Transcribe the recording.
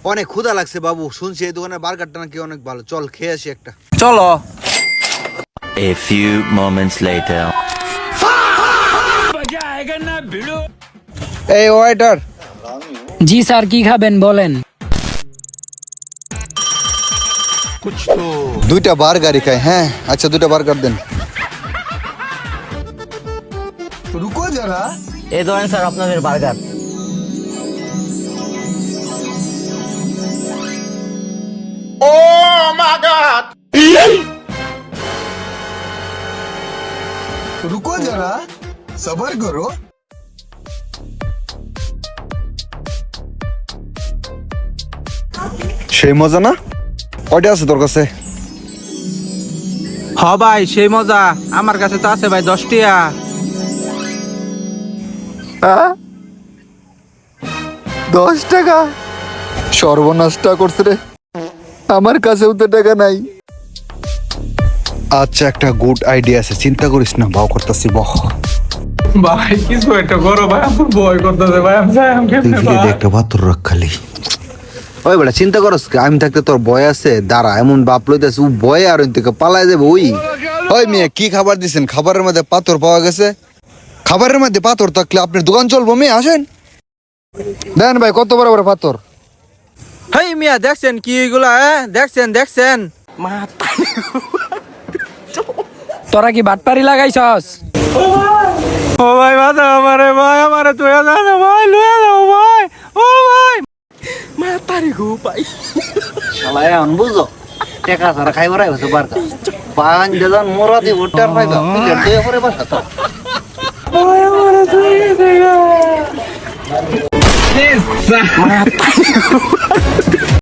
অনেক ক্ষুধা লাগছে বাবু, শুনছি এই দোকানের বার্গারটা নাকি অনেক ভালো, চল খেয়ে আসি একটা। চলো। A few moments later. এই ওয়েটার, জি স্যার, কি খাবেন বলেন? দুইটা বার্গারই খাই। হ্যাঁ আচ্ছা, দুইটা বার্গার দেন। রুকো যারা। এই ধরেন স্যার আপনাদের বার্গার। রুকো যারা, সবার করো। সেই মজা না? কয়টা আছে তোর কাছে? হ ভাই, সেই মজা আমার কাছে তো আছে ভাই, 10 টিয়া। 10 টাকা? সর্বনাশটা করছে রে, আমার কাছেও তো টাকা নাই। আচ্ছা, একটা গুড আইডিয়া আছে, চিন্তা করিস না, বাও করতেছি বহ। ভাই কিছু একটা করো ভাই, আমার ভয় করতেছে ভাই, আমি যাই আমি কেমনে তুই ভাই? একটা পাথর রাখ খালি। ওই বেটা চিন্তা করস, আমি থাকতে তোর ভয় আছে? দাঁড়া, এমন বাপ লইতেছে ও ভয়ে আর থেকে পালায় যাবে। ওই মেয়ে, কি খাবার দিছেন? খাবারের মধ্যে পাথর পাওয়া গেছে। খাবারের মধ্যে পাথর থাকলে আপনার দোকান চলবো? মেয়ে আসেন, দেন ভাই কত বড় বড় পাথর। হেই মিয়া, দেখছেন কি এগুলা? দেখছেন তোরা কি বাটপারি লাগাইছস? ও ভাই, বাঁচা আমারে ভাই, আমারে তুই না ভাই, লয়ে যাও ভাই। ও ভাই, মা তারি গো ভাই। শালা এখন বুঝো টাকা ছাড়া খাইবার হয়েছে বার্গার। পাঁচ ডজন মোরা দিব টার পাইবা, প্লেট দিয়ে পরে বসা তো। ভাই আমারে তুই